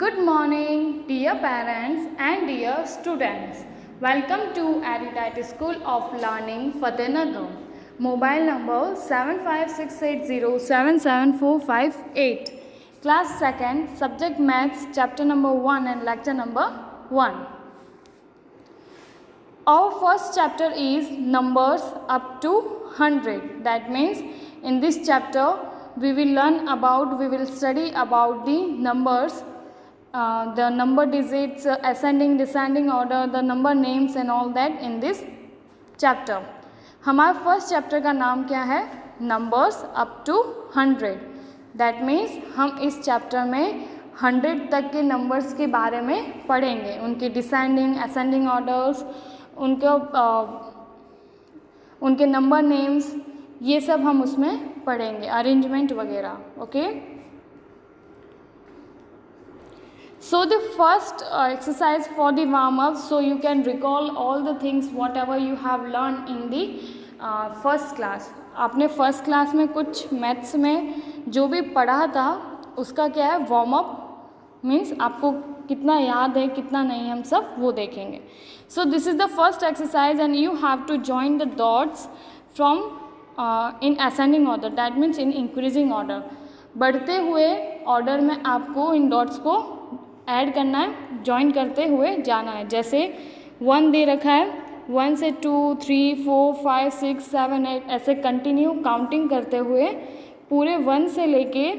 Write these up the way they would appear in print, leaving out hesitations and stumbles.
Good morning, dear parents and dear students. Welcome to Erudite School of Learning, Fatehnagar. Mobile number 7568077458. Class 2nd, Subject Maths, Chapter number 1 and Lecture number 1. Our first chapter is numbers up to 100. That means in this chapter we will study about the numbers, the number digits, ascending, descending order, the number names and all that in this chapter. हमारा first chapter का नाम क्या है? Numbers up to 100. That means हम इस chapter में 100 तक के नंबर्स के बारे में पढ़ेंगे, उनके डिसेंडिंग, असेंडिंग ऑर्डर्स, उनके नंबर नेम्स, ये सब हम उसमें पढ़ेंगे, अरेंजमेंट वगैरह. Okay, so the first exercise for the warm up, so you can recall all the things whatever you have learned in the first class. आपने फर्स्ट क्लास में कुछ मैथ्स में जो भी पढ़ा था उसका क्या है, वार्म अप मीन्स आपको कितना याद है कितना नहीं, हम सब वो देखेंगे. So this is the first exercise and you have to join the dots from in ascending order, that means in increasing order. बढ़ते हुए ऑर्डर में आपको इन डॉट्स को ऐड करना है, ज्वाइन करते हुए जाना है. जैसे 1 दे रखा है, 1 से 2, 3, 4, 5, 6, 7, 8 ऐसे कंटिन्यू काउंटिंग करते हुए पूरे 1 से लेके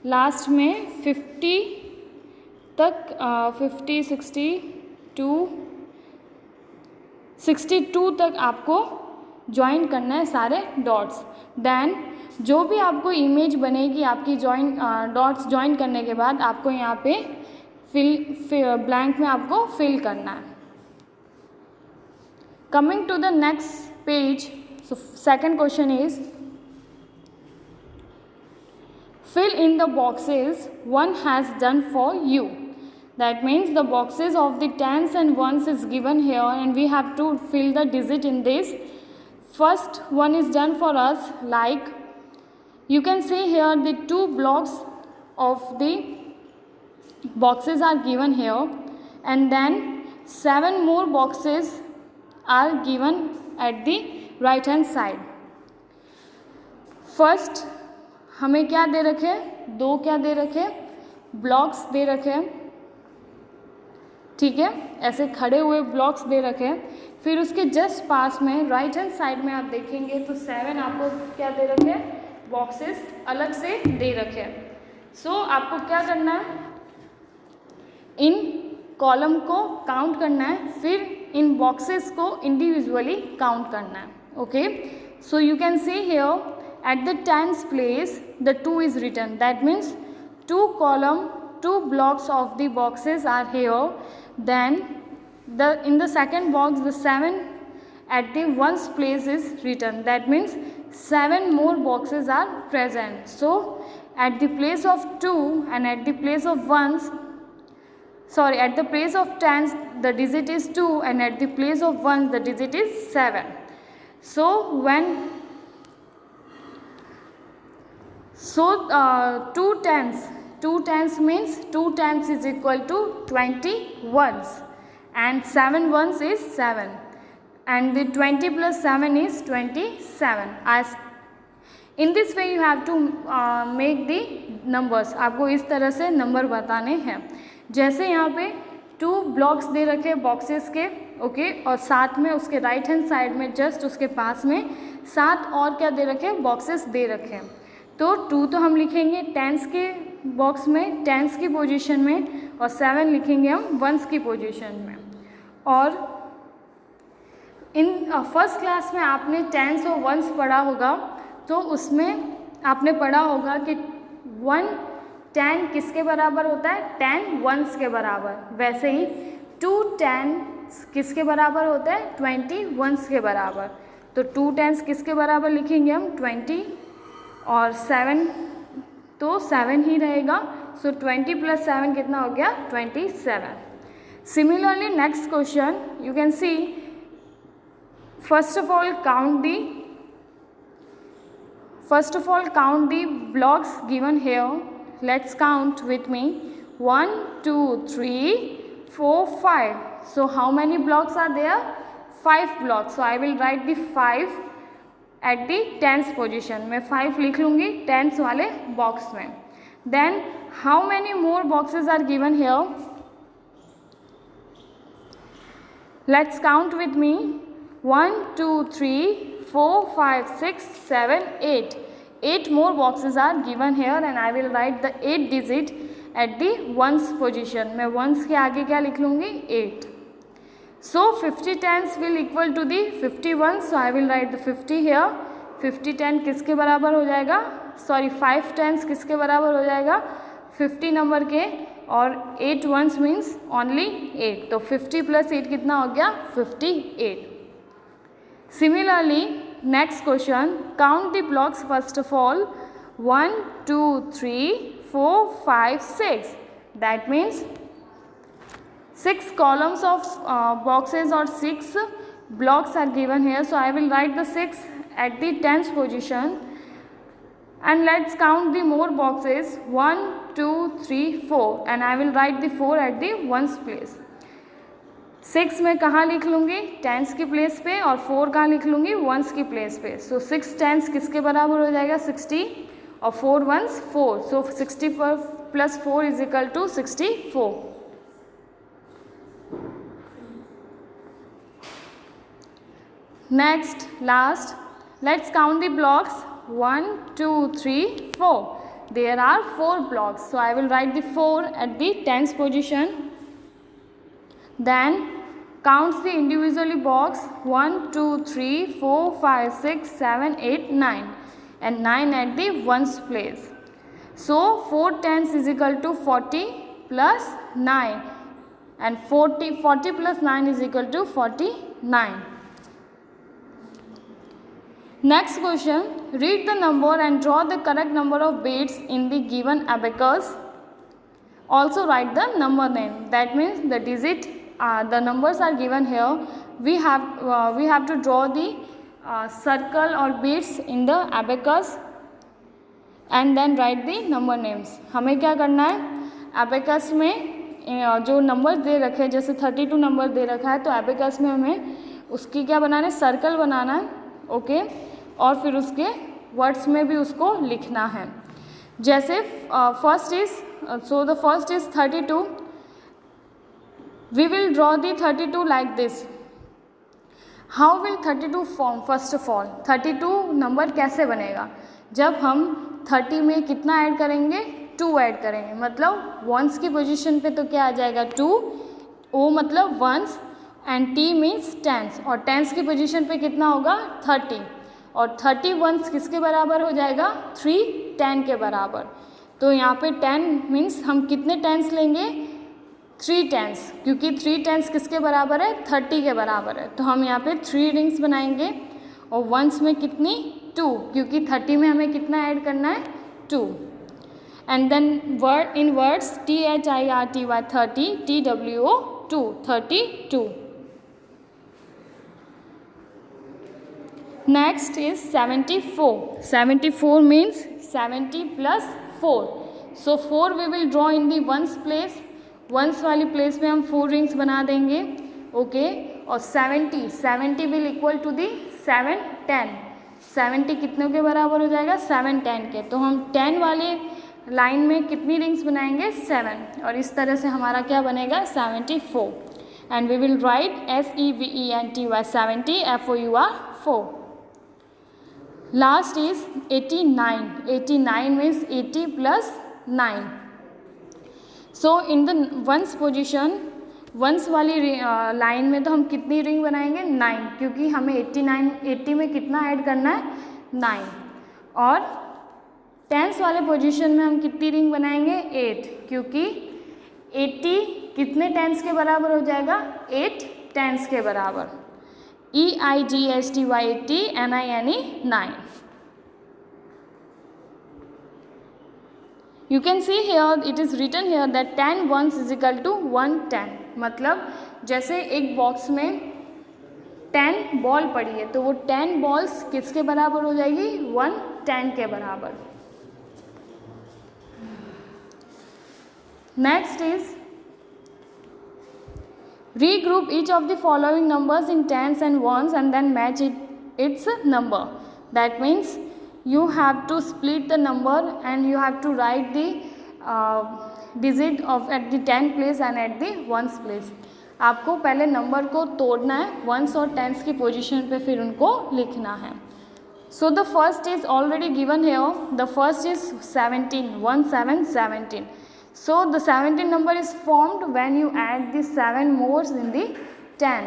लास्ट में 50 तक, 50, 62 तक आपको ज्वाइन करना है सारे डॉट्स. देन जो भी आपको इमेज बनेगी आपकी डॉट्स ज्वाइन करने के बाद आपको यहाँ पे ब्लैंक में आपको फिल करना है. Coming to the next page, so second question is fill in the boxes one has done for you. That means the boxes of the tens and ones is given here and we have to fill the digit in this. First one is done for us, like you can see here the 2 blocks of the boxes are given here and then 7 more boxes are given at the right hand side. First हमें क्या दे रखे, 2 क्या दे रखे, blocks दे रखे, ठीक है, ऐसे खड़े हुए ब्लॉक्स दे रखे. फिर उसके जस्ट पास में राइट हैंड साइड में आप देखेंगे तो 7 आपको क्या दे रखे, बॉक्सेस अलग से दे रखे. सो आपको क्या करना है, इन कॉलम को काउंट करना है, फिर इन बॉक्सेस को इंडिविजुअली काउंट करना है. Okay, so you can see here at the tens place the 2 is written. That means 2 blocks of the boxes are here. Then in the second box the 7 at the ones place is written. That means 7 more boxes are present. So at the place of 2 and at the place of ones, at the place of tens the digit is 2 and at the place of ones the digit is 7. So 2 tens means 2 tens is equal to 20 ones and 7 ones is 7 and the 20 plus 7 is 27. As in this way you have to make the numbers. आपको इस तरह से number बताने हैं. जैसे यहाँ पे 2 blocks दे रखे बॉक्सेस के, ओके, और साथ में उसके राइट हैंड साइड में जस्ट उसके पास में 7 और क्या दे रखे, बॉक्सेस दे रखे. तो 2 तो हम लिखेंगे टेंस के बॉक्स में, टेंस की पोजीशन में, और 7 लिखेंगे हम वंस की पोजीशन में. और इन फर्स्ट क्लास में आपने टेंस और वंस पढ़ा होगा, तो उसमें आपने पढ़ा होगा कि 1 10 किसके बराबर होता है, 10 वंस के बराबर. वैसे ही 2 10 किसके बराबर होता है, 20 वंस के बराबर. तो 2 10 किसके बराबर लिखेंगे हम, 20, और 7 तो 7 ही रहेगा. सो 20 प्लस 7 कितना हो गया, 27. Similarly next question you can C, first of all count the blocks given here. Let's count with me. 1 2 3 4 5. So how many blocks are there? 5 blocks. So I will write the 5 at the 10th position. मैं 5 लिख लूँगी 10th वाले box में. Then how many more boxes are given here? Let's count with me. 1 2 3 4 5 6 7 8. 8 more boxes are given here and I will write the 8 digit at the ones position. मैं ones के आगे क्या लिख लूँगी? 8. So 50 tens will equal to the 51. So I will write the 50 here. 50 10 किसके बराबर हो जाएगा? सॉरी 5 tens किसके बराबर हो जाएगा? 50 नंबर के, और 8 ones means only 8. तो 50 plus 8 कितना हो गया? 58. Similarly, next question, count the blocks first of all. 1 2 3 4 5 6. That means 6 columns of boxes or 6 blocks are given here. So I will write the 6 at the 10th position and let's count the more boxes. 1 2 3 4 and I will write the 4 at the ones place. 6 में कहाँ लिख लूँगी? Tense की place पे, और 4 कहाँ लिख लूँगी? वंस की प्लेस पे. सो 6 टेंस किसके बराबर हो जाएगा? 60, और 4 वंस 4. सो 60 plus 4 is equal to 64. Next, last, let's count the blocks. 1 2 3 4. There are 4 blocks. So I will write the 4 at the 10th position. Then counts the individually box. 1 2 3 4 5 6 7 8 9 and 9 at the ones place. So 4 tens is equal to 40 plus 9 and 40 plus 9 is equal to 49. Next question, read the number and draw the correct number of beads in the given abacus. Also write the number name. That means the digit, the numbers are given here. We have to draw the circle or beads in the abacus and then write the number names. हमें क्या करना है? abacus में जो number दे रखे हैं, जैसे 32 number दे रखा है, तो abacus में हमें उसकी क्या बनाना है? सर्कल बनाना है. ओके, और फिर उसके वर्ड्स में भी उसको लिखना है. जैसे first is, so the first is 32. We will draw the 32 like this. How will 32 form? First of all 32 number कैसे बनेगा? जब हम 30 में कितना ऐड करेंगे? 2 ऐड करेंगे. मतलब वंस की पोजीशन पे तो क्या आ जाएगा? 2. ओ मतलब ones and T means tens, और टेंस की पोजीशन पे कितना होगा? 30, और 30 वंस किसके बराबर हो जाएगा? 3 10 के बराबर. तो यहाँ पे 10 मीन्स हम कितने टेंस लेंगे? 3 टेंस, क्योंकि 3 टेंस किसके बराबर है? 30 के बराबर है. तो हम यहाँ पे 3 रिंग्स बनाएंगे, और वंस में कितनी? 2, क्योंकि 30 में हमें कितना ऐड करना है? 2. And then word in words THIRTY 30, TWO 2, 32. Next is 74. 74 means 70 plus 4. So 4 we will draw in the ones place. ones वाली प्लेस में हम 4 रिंग्स बना देंगे. ओके, और 70 will equal to the 7 10. 70 कितने के बराबर हो जाएगा? 7 10 के. तो हम 10 वाले लाइन में कितनी रिंग्स बनाएंगे? 7. और इस तरह से हमारा क्या बनेगा? 74. And we will write SEVENTY 70 FOUR 4. Last is 89. 89 means 80 plus 9. So in the ones position, ones वाली लाइन में तो हम कितनी रिंग बनाएंगे? 9, क्योंकि हमें 80 में कितना ऐड करना है? 9. और टेंस वाले पोजीशन में हम कितनी रिंग बनाएंगे? 8, क्योंकि 80 कितने टेंस के बराबर हो जाएगा? 8 टेंस के बराबर. EIGSTY 80 NINE 9. You can see here it is written here that 10 ones is equal to 110. मतलब जैसे एक बॉक्स में 10 बॉल पड़ी है, तो वो 10 बॉल्स किसके बराबर हो जाएगी? 110 के बराबर. Next is regroup each of the following numbers in tens and ones and then match its number. That means you have to split the number and you have to write the digit of at the 10 place and at the ones place. आपको पहले number को तोड़ना है once और tens की position पे, फिर उनको लिखना है. So the first is already given here. The first is 17, 1 7 17. So the 17 number is formed when you add the 7 more in the 10.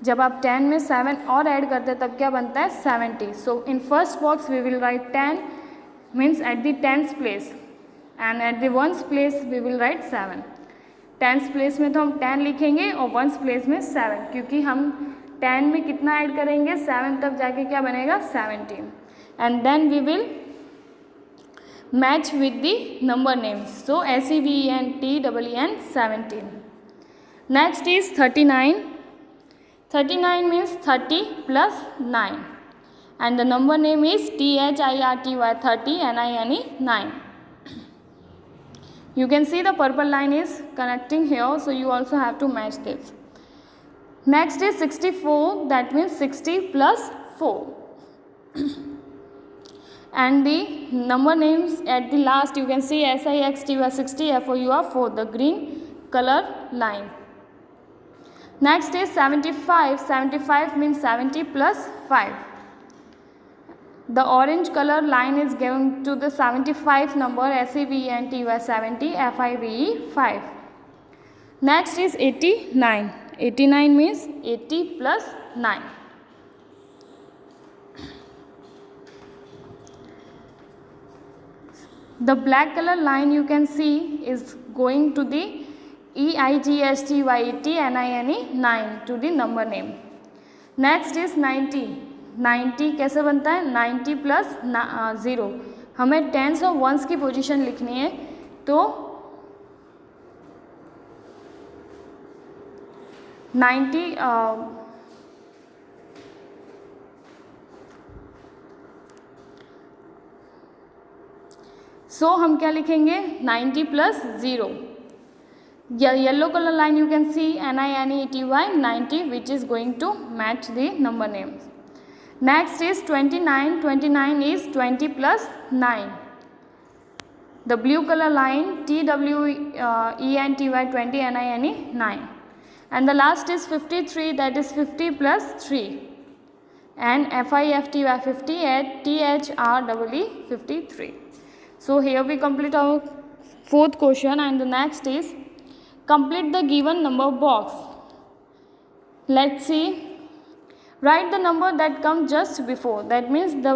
जब आप 10 में 7 और ऐड करते हैं तब क्या बनता है 70. So in first box we will write 10 means at the tens place and at the ones place we will write 7. Tens place में तो हम 10 लिखेंगे और वंस प्लेस में 7, क्योंकि हम 10 में कितना ऐड करेंगे 7, तब जाके क्या बनेगा 17. And then we will match with the number names. So SEVENTEEN 17. Next is 39. 39 means 30 plus 9 and the number name is THIRTY 30 NINE 9. You can see the purple line is connecting here, so you also have to match this. Next is 64, that means 60 plus 4. And the number names at the last you can see SIXTY 60 FOUR 4, the green color line. Next is 75. 75 means 70 plus 5. The orange color line is given to the 75 number SEVENTY 70 FIVE 5. Next is 89. 89 means 80 plus 9. The black color line you can see is going to the EIGSTYET NINE 9 to the number name. Next is 90. 90 कैसे बनता है 90 plus 0. हमें tense और once की position लिखनी है, तो 90 सो हम क्या लिखेंगे 90 plus 0. Yellow colour line you can see NINETY 90 which is going to match the number names. Next is 29. 29 is 20 plus 9. The blue color line TWENTY 20 NINE 9. And the last is 53, that is 50 plus 3. And FIFTY 50 at THREE 53. So here we complete our fourth question, and the next is complete the given number box. Let's see. Write the number that comes just before. That means the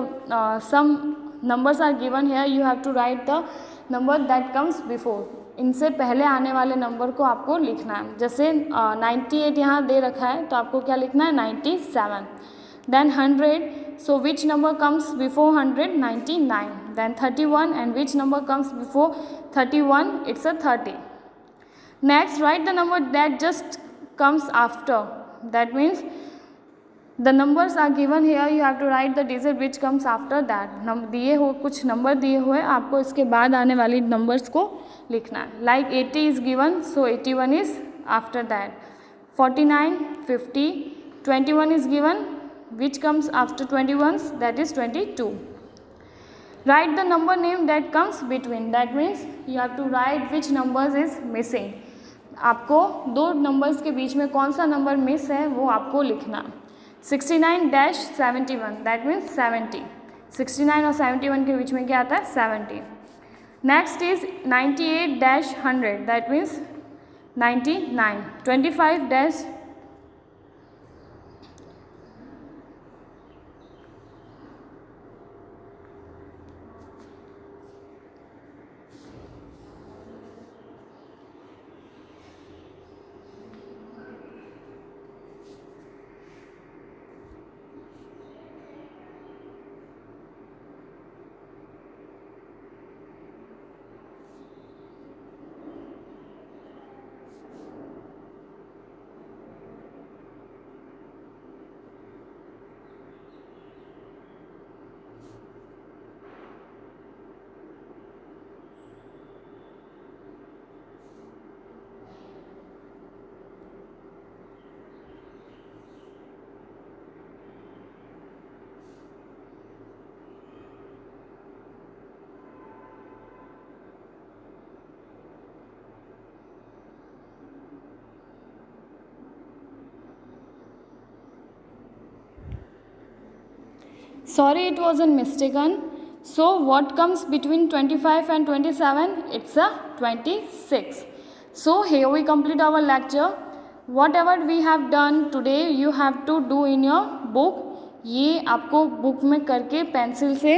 some numbers are given here. You have to write the number that comes before. इनसे पहले आने वाले number को आपको लिखना है. जैसे 98 यहाँ दे रखा है, तो आपको क्या लिखना है 97. Then 100. So which number comes before 100? 99. Then 31. And which number comes before 31? It's a 30. Next, write the number that just comes after. That means the numbers are given here, you have to write the digit which comes after that. दिए हो कुछ number दिए हुए, आपको इसके बाद आने वाली नंबर्स को लिखना है. Like 80 is given, so 81 is after that. 49, 50, 21 is given, which comes after 21, that is 22. Write the number name that comes between. That means you have to write which numbers is missing. आपको दो numbers के बीच में कौन सा number miss है वो आपको लिखना. 69-71, that means 70. 69 और 71 के बीच में क्या आता है 70. Next is 98-100, that means 99. 25- sorry, it was a mistaken. So what comes between 25 and 27? It's a 26. So here we complete our lecture. Whatever we have done today, you have to do in your book. ये आपको book में करके pencil से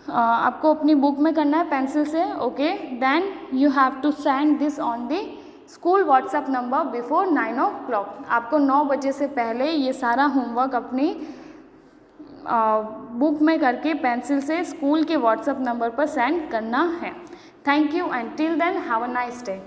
आपको अपनी book में करना है पेंसिल से. Okay, then you have to send this on the school WhatsApp number before 9 o'clock. आपको 9 बजे से पहले ये सारा होमवर्क अपनी बुक में करके पेंसिल से स्कूल के व्हाट्सएप नंबर पर सेंड करना है. Thank you and till then have a nice day.